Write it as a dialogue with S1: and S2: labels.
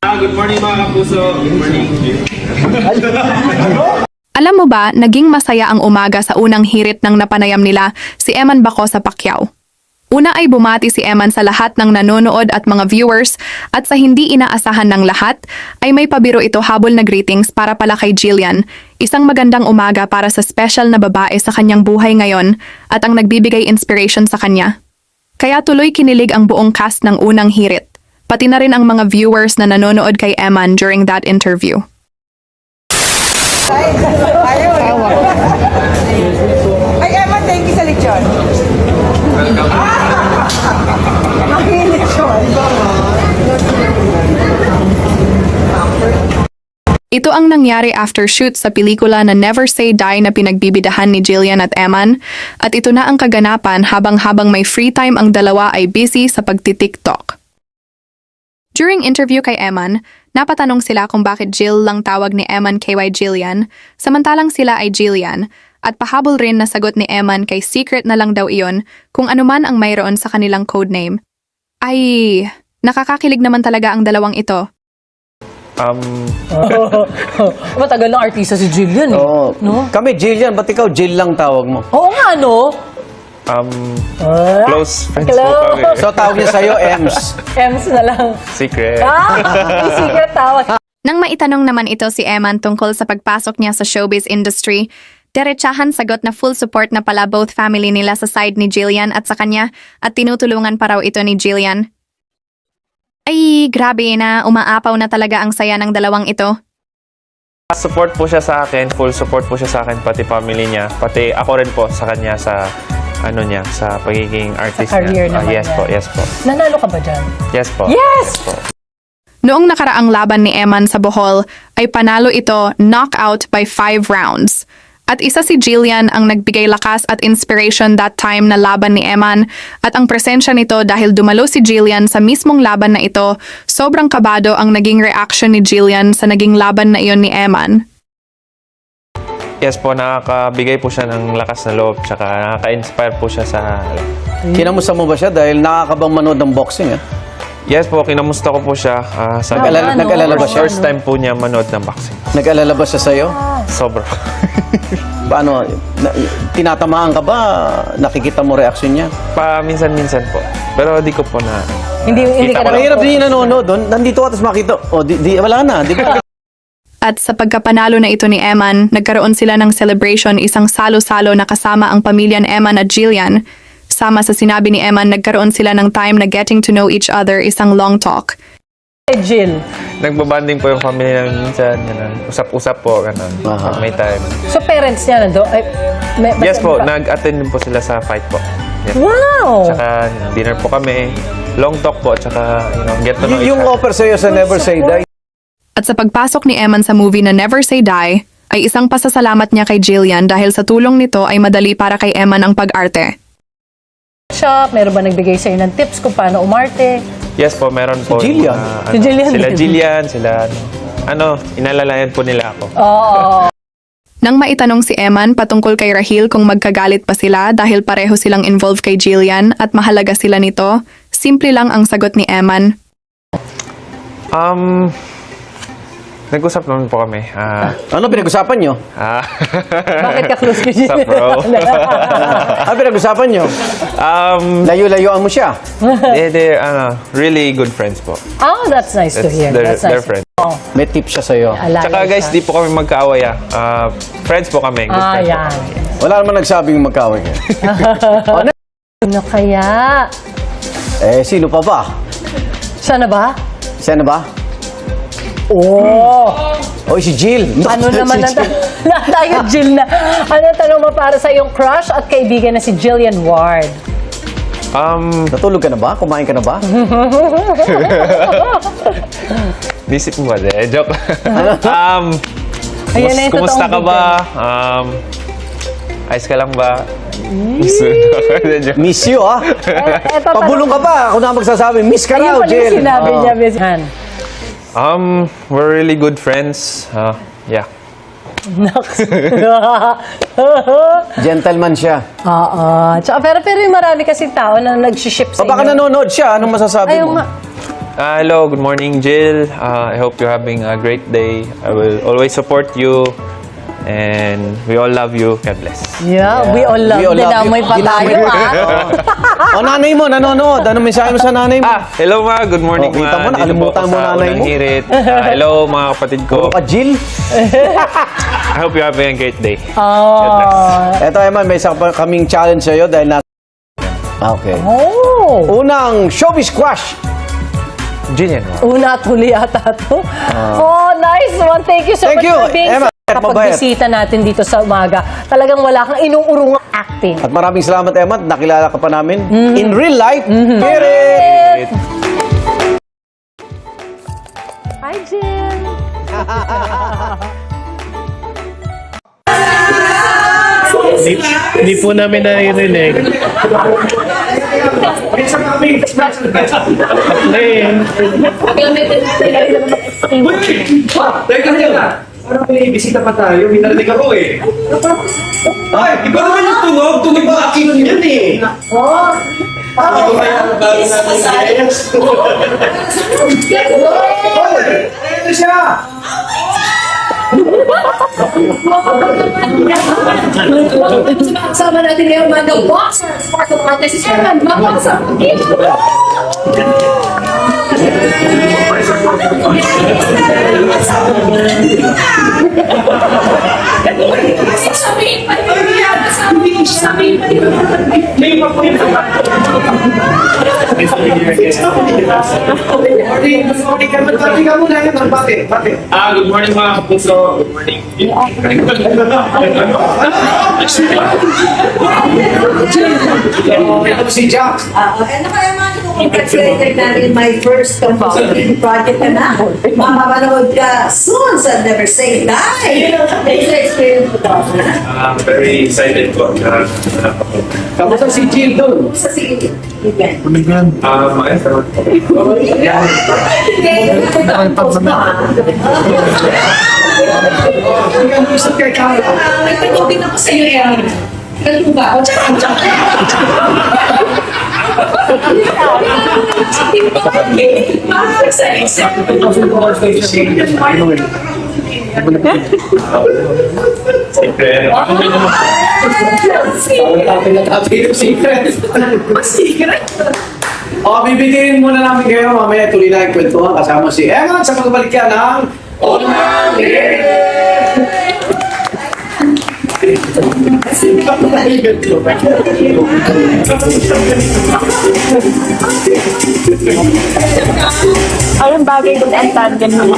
S1: Good morning mga kapuso. Good morning.
S2: Alam mo ba, naging masaya ang umaga sa unang hirit ng napanayam nila si Eman Baco sa Pacquiao. Una ay bumati si Eman sa lahat ng nanonood at mga viewers at sa hindi inaasahan ng lahat ay may pabiro ito habol na greetings para pala kay Jillian, isang magandang umaga para sa special na babae sa kanyang buhay ngayon at ang nagbibigay inspiration sa kanya. Kaya tuloy kinilig ang buong cast ng unang hirit, pati na rin ang mga viewers na nanonood kay Eman during that interview.
S3: Ay, Emma, thank you sa lechon. Makinig lechon.
S2: Ito ang nangyari after shoot sa pelikula na Never Say Die na pinagbibidahan ni Jillian at Eman, at ito na ang kaganapan habang may free time ang dalawa ay busy sa pagti-TikTok. During interview kay Eman, napatanong sila kung bakit Jill lang tawag ni Eman KY Jillian, samantalang sila ay Jillian, at pahabol rin na sagot ni Eman kay secret na lang daw iyon kung anuman ang mayroon sa kanilang codename. Ay, nakakakilig naman talaga ang dalawang ito.
S4: Matagal ng artista si Jillian eh.
S5: Oo.
S4: No?
S5: Kami, Jillian. Ba't ikaw, Jill lang tawag mo?
S4: Oo nga, no?
S6: Close friends po
S4: Close.
S6: kami.
S5: So, tawag niya sa'yo, Ems.
S4: Ems na lang.
S6: Secret.
S4: May secret tawag.
S2: Nang maitanong naman ito si Eman tungkol sa pagpasok niya sa showbiz industry, diretsahan sagot na full support na pala both family nila sa side ni Jillian at sa kanya at tinutulungan pa raw ito ni Jillian. Ay, grabe na, umaapaw na talaga ang saya ng dalawang ito.
S6: Support po siya sa akin, full support po siya sa akin, pati family niya, pati ako rin po sa kanya sa sa pagiging artist
S4: career
S6: niya.
S4: naman
S6: Yes
S4: niya.
S6: po, yes po.
S4: Nanalo ka ba dyan?
S6: Yes po.
S4: Yes!
S6: po.
S2: Noong nakaraang laban ni Eman sa Bohol, ay panalo ito knockout by 5 rounds. At isa si Jillian ang nagbigay lakas at inspiration that time na laban ni Eman, at ang presensya nito dahil dumalo si Jillian sa mismong laban na ito, sobrang kabado ang naging reaction ni Jillian sa naging laban na iyon ni Eman.
S6: Yes po, nakakabigay po siya ng lakas na loob, tsaka nakaka-inspire po siya sa...
S5: Kinamusta mo ba siya? Dahil nakakabang manood ng boxing, eh.
S6: Yes po, kinamusta ko po siya.
S5: Nag-alala ba siya?
S6: First time po niya manood ng boxing.
S5: Nag-alala ba siya sa'yo?
S6: Sobra.
S5: Paano? Tinatamaan ka ba? Nakikita mo reaksyon niya?
S6: Minsan-minsan po. Pero di ko po na...
S4: Hindi
S6: kita
S4: ka
S6: ko lang
S5: Mahirap
S6: po.
S5: din yung nanonood doon. Nandito ka, tapos makita. O, wala na. Di ba?
S2: At sa pagkapanalo na ito ni Eman, nagkaroon sila ng celebration, isang salo-salo na kasama ang pamilya ni Eman at Jillian. Sama sa sinabi ni Eman, nagkaroon sila ng time na getting to know each other, isang long talk.
S4: Jill.
S6: Nagbabanding po yung family namin minsan. Ganun. Usap-usap po, ganun.
S5: Aha.
S6: Pag may time.
S4: So parents niya nando?
S6: Yes po, nag-attend din po sila sa fight po. Yes.
S4: Wow!
S6: Tsaka dinner po kami, long talk po, tsaka get to know each
S5: Yung
S6: other.
S5: offer sa'yo sa Never Say Die,
S2: At sa pagpasok ni Eman sa movie na Never Say Die, ay isang pasasalamat niya kay Jillian dahil sa tulong nito ay madali para kay Eman ang pag-arte.
S4: Shop, meron ba nagbigay sa'yo ng tips kung paano umarte?
S6: Yes po, meron po.
S5: Jillian.
S4: Si Jillian
S6: Sila
S4: din.
S6: Jillian, sila inalalayan po nila ako.
S4: Oo.
S2: Nang maitanong si Eman patungkol kay Rahil kung magkagalit pa sila dahil pareho silang involved kay Jillian at mahalaga sila nito, simple lang ang sagot ni Eman.
S6: Nag-usap naman po kami.
S5: ano pinag-usapan nyo?
S4: Bakit ka close kay
S6: Sup, bro?
S5: Ano pinag-usapan nyo? Layo-layoan mo siya.
S6: Really good friends po.
S4: Oh, that's nice to hear.
S6: They're
S4: That's nice.
S6: friends.
S4: Oh,
S5: May tip siya sa'yo.
S4: alala
S6: Tsaka guys,
S4: siya.
S6: di po kami magkaaway. Friends po kami. Good friends po.
S4: Yan.
S5: Wala naman nagsabing magkaway kayo.
S4: Ano kaya?
S5: Sino pa ba?
S4: Siya na ba?
S5: Siya na ba?
S4: Oh!
S5: Oy, si Jill.
S4: Ano naman ang tayo, Jill na? Ano tanong mo para sa iyong crush at kaibigan na si Jillian Ward?
S5: Natulog ka na ba? Kumain ka na ba?
S6: Nisip mo ba? Joke.
S4: Ayan na yung
S6: Kumusta ka
S4: totoong
S6: ba? Ayos ka lang ba? Joke.
S5: Miss you, ah.
S4: Eto,
S5: Pabulong ka pa. Ako na magsasabi. Miss ka
S4: Ayun
S5: raw,
S4: pala yung
S5: Jill.
S4: sinabi niya, Miss Han.
S6: We're really good friends. Yeah.
S4: Naks.
S5: Gentleman siya.
S4: Oo. Tsaka, pero yung marami kasi tao na nag-ship sa
S5: O baka
S4: inyo.
S5: nanonood siya. Anong masasabi
S4: Ayaw
S5: mo?
S4: nga.
S6: Hello, good morning, Jill. I hope you're having a great day. I will always support you. And we all love you. God bless.
S4: Yeah, we all love.
S5: We all love
S4: Dinamoy
S5: you.
S4: pa tayo,
S5: O, nanay mo, nanonood. Ano mensahe mo sa nanay mo?
S6: Hello ma, good morning
S5: Oh, kita
S6: ma.
S5: mo, nakalimutan mo nanay mo.
S6: Hirit. Hello mga kapatid
S5: Puro
S6: ko.
S5: ka, Jill.
S6: I hope you're having a great day.
S4: Oh.
S5: Eto, Eman, may isa pa kaming challenge sa'yo dahil na... Okay.
S4: Oh.
S5: Unang showbiz crush.
S6: Jillian.
S4: Una at huli ata to. Oh, nice one. Thank you so
S5: Thank
S4: much
S5: you,
S4: for being
S5: Emma. Mabait.
S4: Kapag-bisita natin dito sa umaga. Talagang wala kang inuurungang acting.
S5: At maraming salamat, Emma. Nakilala ka pa namin. In real life. Get it!
S4: Hi, Jill.
S7: Hindi po namin naririnig.
S1: Teka. Parang may bisita pa tayo. May narinig ako eh. Ay, iba naman yung tunog. Tunog ba akin yun yan eh. Ano ba yung bago natin yes? Ano siya?
S8: Sama natin ngayon mga boxers, part of Martes is Herman, mabasa. Sabihin pa rin, sabihin pa rin.
S1: Good morning mga kapuso. Good morning. Si Jack.
S9: Ano kaya mga congratulate natin my first compositing project na na. Mapapanood ka soon sa Never Say Die. Sa experience mo daw.
S1: I'm very excited po. Kamusta si Jill doon?
S9: Sa sige, event.
S1: Ayos naman po. Gusto kay Carla.
S8: Nagpatugin ako sa iyo yan. Ganun ba? O, tsaka.
S1: O, bibigyan muna namin kayo. Mamaya tuloy na yung kwentuhan kasama si Eman sa pagbalik ka ng Unang
S3: Ayun bagay doon ang tandem mo.